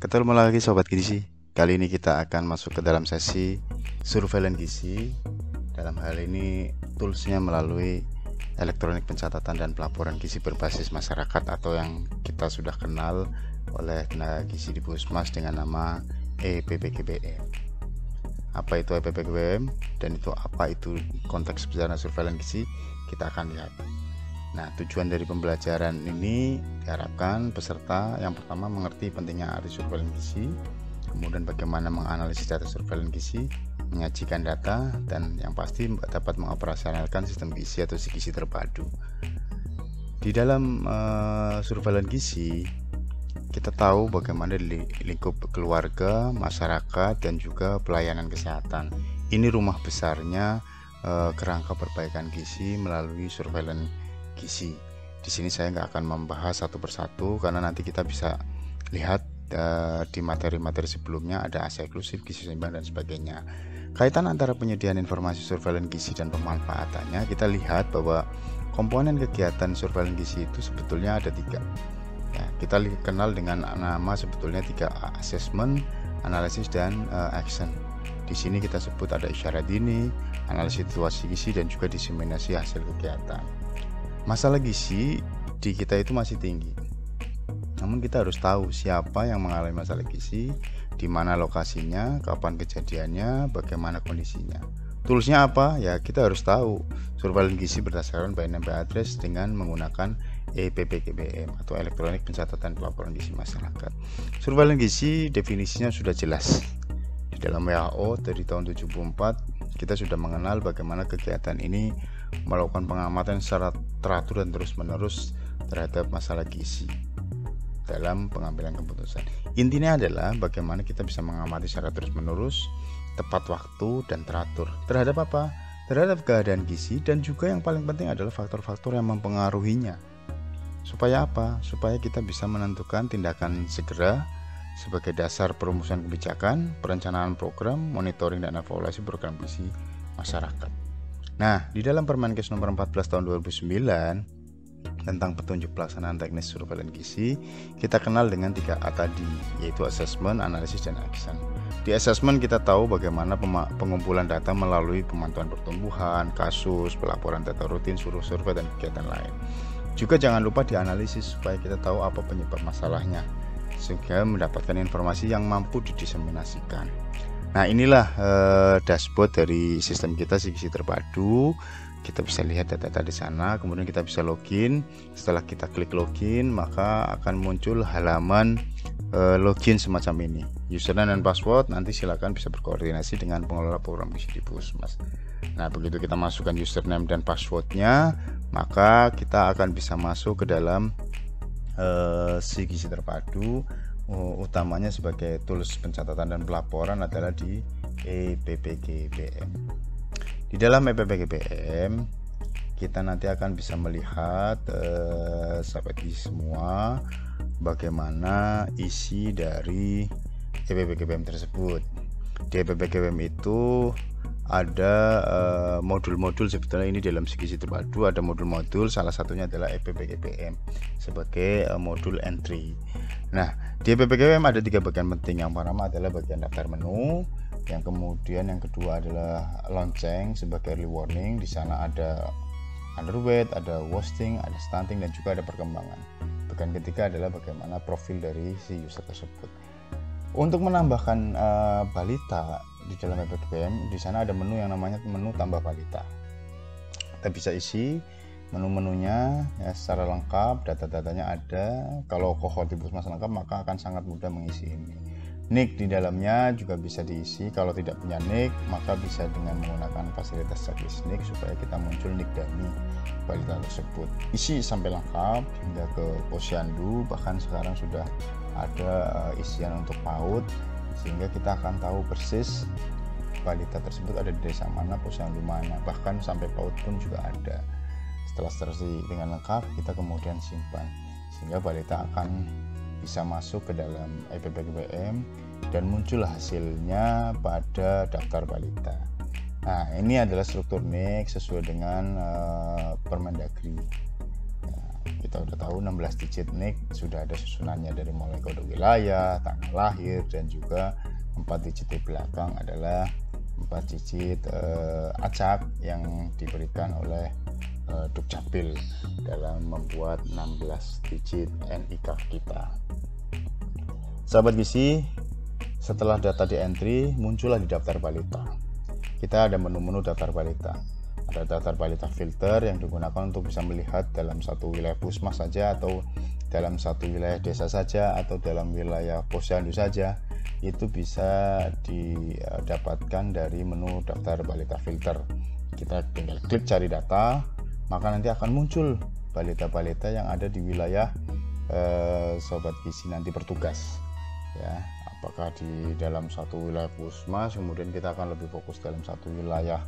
Ketemu lagi Sobat Gizi. Kali ini kita akan masuk ke dalam sesi surveillance gizi. Dalam hal ini toolsnya melalui elektronik pencatatan dan pelaporan gizi berbasis masyarakat atau yang kita sudah kenal oleh tenaga gizi di Puskesmas dengan nama EPPGBM. Apa itu EPPGBM dan apa itu konteks bencana surveillance gizi, kita akan lihat. Nah, tujuan dari pembelajaran ini diharapkan peserta yang pertama mengerti pentingnya arti surveillance gizi, kemudian bagaimana menganalisis data surveillance gizi, menyajikan data, dan yang pasti dapat mengoperasionalkan sistem gizi atau gizi terpadu. Di dalam surveillance gizi, kita tahu bagaimana di lingkup keluarga, masyarakat, dan juga pelayanan kesehatan. Ini rumah besarnya kerangka perbaikan gizi melalui surveillance gizi. Di sini saya nggak akan membahas satu persatu karena nanti kita bisa lihat di materi-materi sebelumnya ada ASA eksklusif, gizi seimbang dan sebagainya. Kaitan antara penyediaan informasi surveillance gizi dan pemanfaatannya, kita lihat bahwa komponen kegiatan surveillance gizi itu sebetulnya ada 3. Ya, kita kenal dengan nama sebetulnya 3: assessment, analisis, dan action. Di sini kita sebut ada isyarat dini, analisis situasi gizi, dan juga diseminasi hasil kegiatan. Masalah gizi di kita itu masih tinggi. Namun kita harus tahu siapa yang mengalami masalah gizi, di mana lokasinya, kapan kejadiannya, bagaimana kondisinya. Toolsnya apa? Ya kita harus tahu. Surveillance gizi berdasarkan by name by address dengan menggunakan EPPGBM atau elektronik pencatatan pelaporan gizi masyarakat. Surveillance gizi definisinya sudah jelas. Di dalam WHO dari tahun 74 kita sudah mengenal bagaimana kegiatan ini melakukan pengamatan secara teratur dan terus-menerus terhadap masalah gizi dalam pengambilan keputusan. Intinya adalah bagaimana kita bisa mengamati secara terus-menerus, tepat waktu, dan teratur. Terhadap apa? Terhadap keadaan gizi, dan juga yang paling penting adalah faktor-faktor yang mempengaruhinya. Supaya apa? Supaya kita bisa menentukan tindakan segera sebagai dasar perumusan kebijakan, perencanaan program, monitoring, dan evaluasi program gizi masyarakat. Nah, di dalam Permenkes nomor 14 tahun 2009 tentang petunjuk pelaksanaan teknis surveillance gizi, kita kenal dengan 3A tadi, yaitu assessment, analisis, dan action. Di assessment kita tahu bagaimana pengumpulan data melalui pemantauan pertumbuhan, kasus, pelaporan data rutin, survei, dan kegiatan lain. Juga jangan lupa dianalisis supaya kita tahu apa penyebab masalahnya, sehingga mendapatkan informasi yang mampu didiseminasikan. Nah, inilah dashboard dari sistem kita gizi terpadu. Kita bisa lihat data-data di sana, kemudian kita bisa login. Setelah kita klik login, maka akan muncul halaman login semacam ini. Username dan password nanti silakan bisa berkoordinasi dengan pengelola program gizi di Puskesmas. Nah, begitu kita masukkan username dan passwordnya, maka kita akan bisa masuk ke dalam gizi terpadu. Utamanya sebagai tools pencatatan dan pelaporan adalah di EPPGBM. Di dalam EPPGBM kita nanti akan bisa melihat sahabat gizi semua bagaimana isi dari EPPGBM tersebut. Di EPPGBM itu ada modul-modul, sebetulnya ini dalam gizi terpadu ada modul-modul, salah satunya adalah EPPGBM sebagai modul entry. Nah, di EPPGBM ada 3 bagian penting. Yang pertama adalah bagian daftar menu, yang kemudian yang kedua adalah lonceng sebagai early warning. Di sana ada underweight, ada wasting, ada stunting, dan juga ada perkembangan. Bagian ketiga adalah bagaimana profil dari si user tersebut. Untuk menambahkan balita di dalam EPPGBM, di sana ada menu yang namanya menu tambah balita. Kita bisa isi menu-menunya ya, secara lengkap, data-datanya ada. Kalau kohort di Puskesmas lengkap, maka akan sangat mudah mengisi ini. Nik di dalamnya juga bisa diisi. Kalau tidak punya nik, maka bisa dengan menggunakan fasilitas checklist nik supaya kita muncul nik dummy balita tersebut. Isi sampai lengkap hingga ke posyandu, bahkan sekarang sudah ada isian untuk PAUD, sehingga kita akan tahu persis balita tersebut ada di desa mana, posyandu mana, bahkan sampai PAUD pun juga ada. Setelah terisi dengan lengkap, kita kemudian simpan, sehingga balita akan bisa masuk ke dalam EPPGBM dan muncul hasilnya pada daftar balita. Nah, ini adalah struktur NIK sesuai dengan Permendagri. kita udah tahu 16 digit NIK sudah ada susunannya dari mulai kode wilayah, tanggal lahir, dan juga 4 digit di belakang adalah 4 digit acak yang diberikan oleh Dukcapil dalam membuat 16 digit NIK kita. Sahabat gizi, setelah data di entry, muncullah di daftar balita. Kita ada menu-menu daftar balita. Ada daftar balita filter yang digunakan untuk bisa melihat dalam satu wilayah puskesmas saja, atau dalam satu wilayah desa saja, atau dalam wilayah posyandu saja. Itu bisa didapatkan dari menu daftar balita filter. Kita tinggal klik cari data, maka nanti akan muncul balita-balita yang ada di wilayah sobat gizi nanti bertugas, ya. Apakah di dalam satu wilayah puskesmas, kemudian kita akan lebih fokus dalam satu wilayah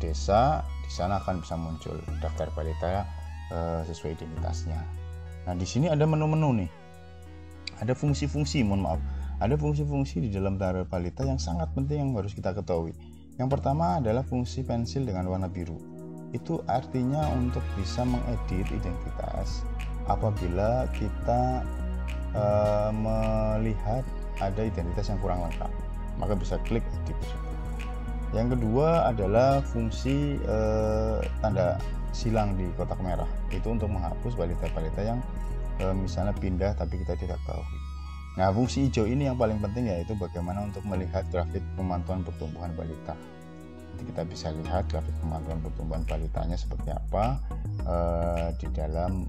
desa, di sana akan bisa muncul daftar balita sesuai identitasnya. Nah, di sini ada menu-menu nih, ada fungsi-fungsi, ada fungsi-fungsi di dalam daftar balita yang sangat penting yang harus kita ketahui. Yang pertama adalah fungsi pensil dengan warna biru. Itu artinya untuk bisa mengedit identitas apabila kita melihat ada identitas yang kurang lengkap, maka bisa klik edit. Yang kedua adalah fungsi tanda silang di kotak merah. Itu untuk menghapus balita-balita yang misalnya pindah tapi kita tidak tahu. Nah, fungsi hijau ini yang paling penting, yaitu bagaimana untuk melihat grafik pemantauan pertumbuhan balita. Nanti kita bisa lihat grafik pemantauan pertumbuhan balitanya seperti apa di dalam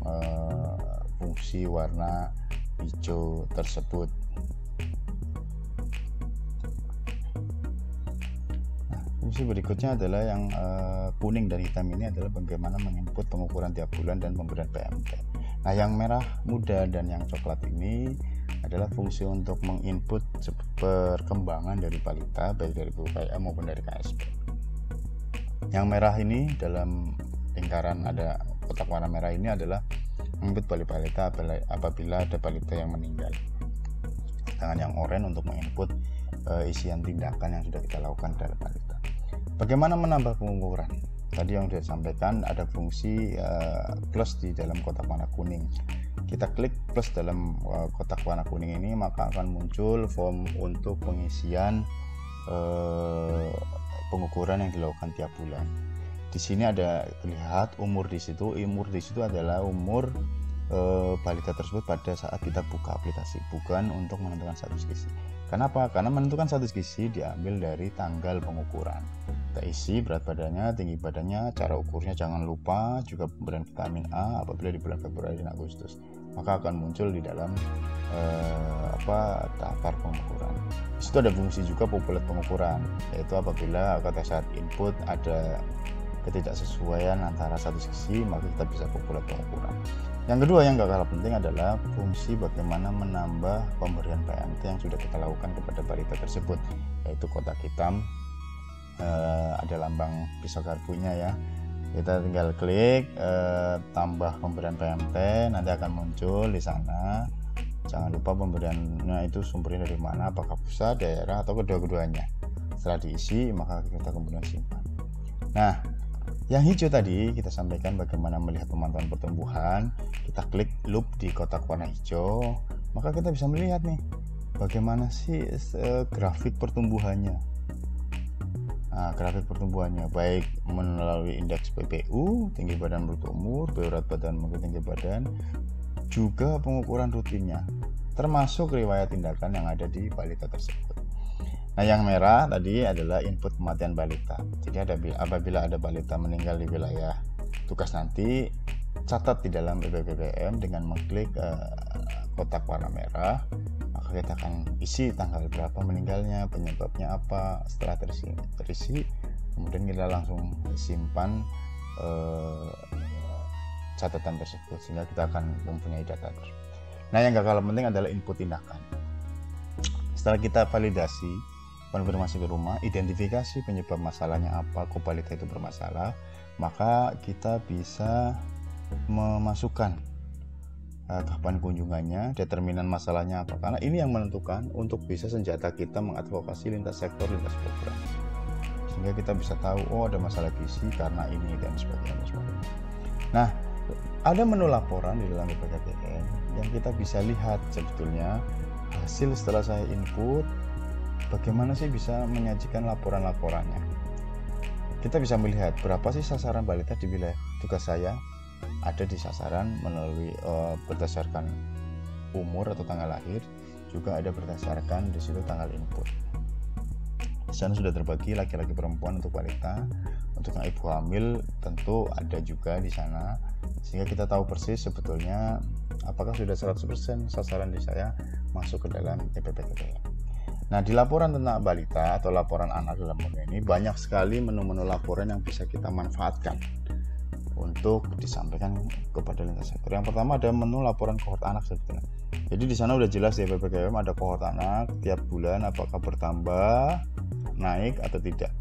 fungsi warna hijau tersebut. Nah, fungsi berikutnya adalah yang kuning dan hitam ini adalah bagaimana menginput pengukuran tiap bulan dan pemberian PMT. Nah, yang merah muda dan yang coklat ini adalah fungsi untuk menginput perkembangan dari balita, baik dari BUKM maupun dari KSP. Yang merah ini dalam lingkaran ada kotak warna merah ini adalah menginput balita apabila ada balita yang meninggal. Sedangkan yang oranye untuk menginput isian tindakan yang sudah kita lakukan dalam balita. Bagaimana menambah pengukuran? Tadi yang sudah disampaikan, ada fungsi plus di dalam kotak warna kuning. Kita klik plus dalam kotak warna kuning ini, maka akan muncul form untuk pengisian pengukuran yang dilakukan tiap bulan. Di sini ada lihat umur di situ. Umur di situ adalah umur balita tersebut pada saat kita buka aplikasi, bukan untuk menentukan status gizi. Kenapa? Karena menentukan status gizi diambil dari tanggal pengukuran. Kita isi berat badannya, tinggi badannya, cara ukurnya jangan lupa, juga pemberian vitamin A apabila di bulan Februari dan Agustus. Maka akan muncul di dalam daftar pengukuran. Di situ ada fungsi juga populer pengukuran, yaitu apabila pada saat input ada ketidaksesuaian antara status gizi, maka kita bisa populer pengukuran. Yang kedua yang gak kalah penting adalah fungsi bagaimana menambah pemberian PMT yang sudah kita lakukan kepada balita tersebut, yaitu kotak hitam, ada lambang pisau garpunya ya. Kita tinggal klik tambah pemberian PMT, nanti akan muncul di sana. Jangan lupa pemberiannya itu sumbernya dari mana, apakah pusat, daerah, atau kedua-keduanya. Setelah diisi, maka kita kemudian simpan. Nah, yang hijau tadi kita sampaikan bagaimana melihat pemantauan pertumbuhan. Kita klik loop di kotak warna hijau, maka kita bisa melihat nih bagaimana sih grafik pertumbuhannya. Nah, grafik pertumbuhannya baik melalui indeks PPU, tinggi badan bruto umur, berat badan maupun tinggi badan, juga pengukuran rutinnya, termasuk riwayat tindakan yang ada di balita tersebut. Nah, yang merah tadi adalah input kematian balita. Jadi apabila ada balita meninggal di wilayah tugas nanti, catat di dalam BPPM dengan mengklik kotak warna merah, maka kita akan isi tanggal berapa meninggalnya, penyebabnya apa. Setelah terisi, kemudian kita langsung simpan catatan tersebut, sehingga kita akan mempunyai data tersebut. Nah, yang gak kalah penting adalah input tindakan. Setelah kita validasi, konfirmasi ke rumah, identifikasi penyebab masalahnya apa, kok balita itu bermasalah, maka kita bisa memasukkan kapan kunjungannya, determinan masalahnya apa, karena ini yang menentukan untuk bisa senjata kita mengadvokasi lintas sektor, lintas program, sehingga kita bisa tahu, oh ada masalah gizi karena ini dan sebagainya. Nah, Ada menu laporan di dalam BPKBM yang kita bisa lihat sebetulnya hasil setelah saya input, bagaimana sih bisa menyajikan laporan-laporannya. Kita bisa melihat berapa sih sasaran balita di wilayah tugas saya, ada di sasaran melalui berdasarkan umur atau tanggal lahir, juga ada berdasarkan di situ tanggal input. Di sana sudah terbagi laki-laki perempuan untuk balita, untuk yang ibu hamil tentu ada juga di sana, sehingga kita tahu persis sebetulnya apakah sudah 100% sasaran di saya masuk ke dalam EPPKBM. Nah, di laporan tentang balita atau laporan anak dalam menu ini banyak sekali menu-menu laporan yang bisa kita manfaatkan untuk disampaikan kepada lintas sektor. Yang pertama ada menu laporan kohort anak sebetulnya. Jadi di sana udah jelas di EPPKBM ada kohort anak tiap bulan apakah bertambah, naik atau tidak.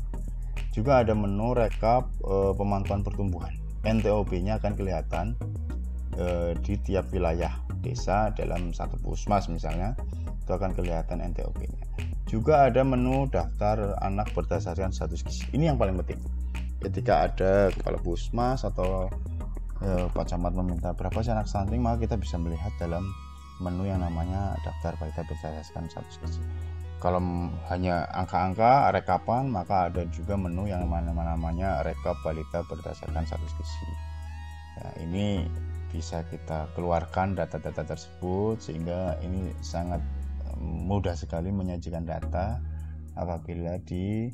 Juga ada menu rekap pemantauan pertumbuhan. NTOP-nya akan kelihatan di tiap wilayah desa dalam satu puskesmas misalnya, itu akan kelihatan NTOP-nya. Juga ada menu daftar anak berdasarkan status gizi. Ini yang paling penting. Ketika ada kepala puskesmas atau Pak Camat meminta berapa sih anak stunting, maka kita bisa melihat dalam menu yang namanya daftar balita berdasarkan status gizi. Kalau hanya angka-angka rekapan, maka ada juga menu yang namanya rekap balita berdasarkan status gizi. Nah, ini bisa kita keluarkan data-data tersebut sehingga ini sangat mudah sekali menyajikan data apabila di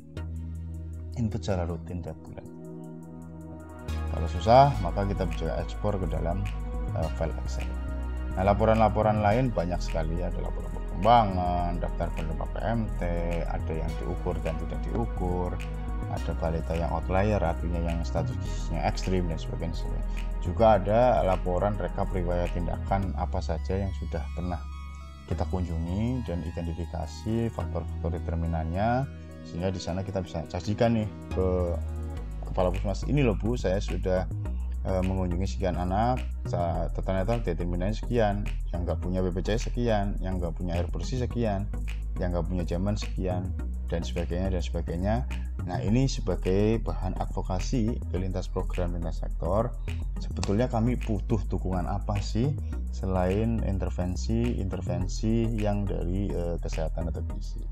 input secara rutin tiap bulan. Kalau susah, maka kita bisa ekspor ke dalam file Excel. Nah, laporan-laporan lain banyak sekali, ada laporan perkembangan, daftar penerima PMT, ada yang diukur dan tidak diukur, ada balita yang outlier artinya yang status gizinya ekstrim dan sebagainya. Juga ada laporan rekap riwayat tindakan apa saja yang sudah pernah kita kunjungi dan identifikasi faktor-faktor determinannya, sehingga di sana kita bisa sajikan nih ke kepala puskesmas, ini loh Bu, saya sudah mengunjungi sekian anak, ternyata determinannya sekian, yang nggak punya BPJS sekian, yang nggak punya air bersih sekian, yang nggak punya jaman sekian, dan sebagainya. Nah, ini sebagai bahan advokasi ke lintas program, lintas sektor. Sebetulnya kami butuh dukungan apa sih selain intervensi yang dari kesehatan atau gizi.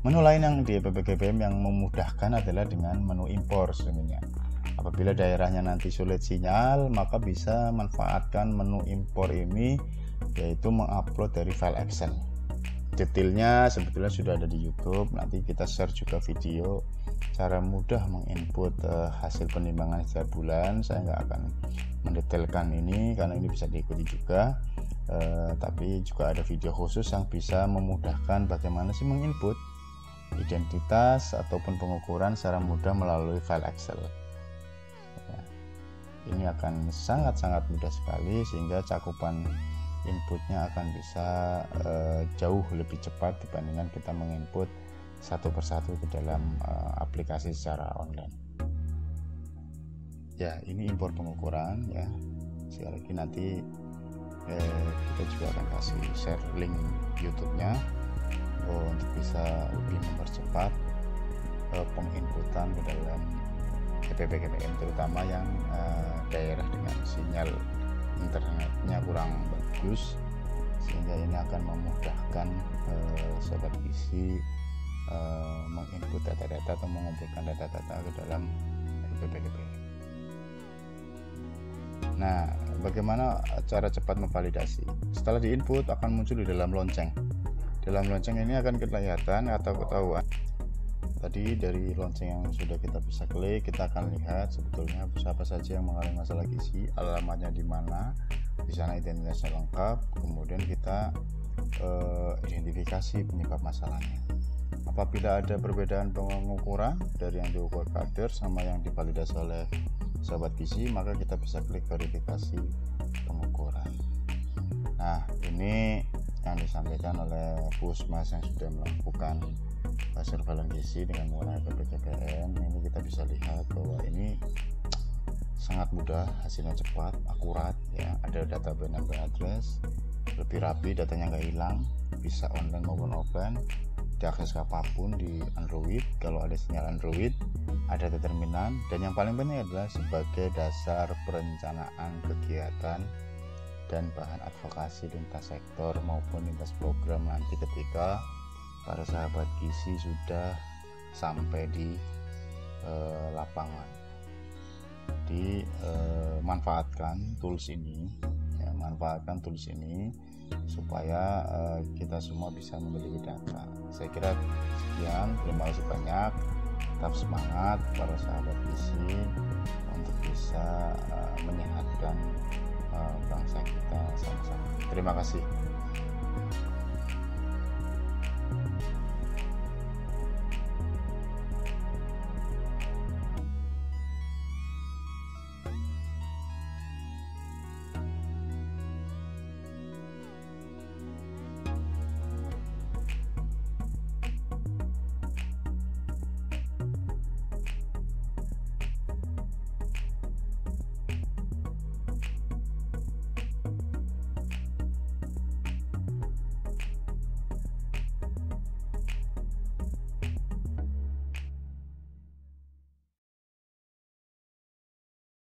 Menu lain yang di EPPKBM yang memudahkan adalah dengan menu impor sebenarnya. Apabila daerahnya nanti sulit sinyal, maka bisa manfaatkan menu impor ini, yaitu mengupload dari file Excel. Detailnya sebetulnya sudah ada di YouTube, nanti kita share juga video cara mudah menginput hasil penimbangan setiap bulan. Saya nggak akan mendetailkan ini karena ini bisa diikuti juga, tapi juga ada video khusus yang bisa memudahkan bagaimana sih menginput identitas ataupun pengukuran secara mudah melalui file Excel. Ini akan sangat-sangat mudah sekali sehingga cakupan inputnya akan bisa jauh lebih cepat dibandingkan kita menginput satu persatu ke dalam aplikasi secara online. Ya, ini impor pengukuran ya. Sekali lagi nanti kita juga akan kasih share link YouTube-nya untuk bisa lebih mempercepat penginputan ke dalam EPPKBM, terutama yang daerah dengan sinyal internetnya kurang bagus, sehingga ini akan memudahkan sobat gizi menginput data-data atau mengumpulkan data-data ke dalam EPPKBM. Nah, bagaimana cara cepat memvalidasi? Setelah diinput akan muncul di dalam lonceng. Dalam lonceng ini akan kelihatan atau ketahuan. Tadi dari lonceng yang sudah kita bisa klik, kita akan lihat sebetulnya siapa saja yang mengalami masalah gizi, alamatnya di mana, di sana identitasnya lengkap, kemudian kita identifikasi penyebab masalahnya. Apabila ada perbedaan pengukuran dari yang diukur kader sama yang divalidasi oleh sobat gizi, maka kita bisa klik verifikasi pengukuran. Nah, ini yang disampaikan oleh puskesmas yang sudah melakukan surveillance gizi dengan menggunakan EPPKBM. Ini kita bisa lihat bahwa ini sangat mudah, hasilnya cepat, akurat ya. Ada data BNPL address, lebih rapi, datanya nggak hilang, bisa online maupun offline, diakses apapun di Android. Kalau ada sinyal Android, ada determinan, dan yang paling penting adalah sebagai dasar perencanaan kegiatan dan bahan advokasi lintas sektor maupun lintas program nanti ketika para sahabat gizi sudah sampai di lapangan. Jadi manfaatkan tools ini, supaya kita semua bisa memiliki data. Saya kira sekian, terima kasih banyak. Tetap semangat para sahabat gizi untuk bisa menyehatkan bangsa kita sama-sama. Terima kasih.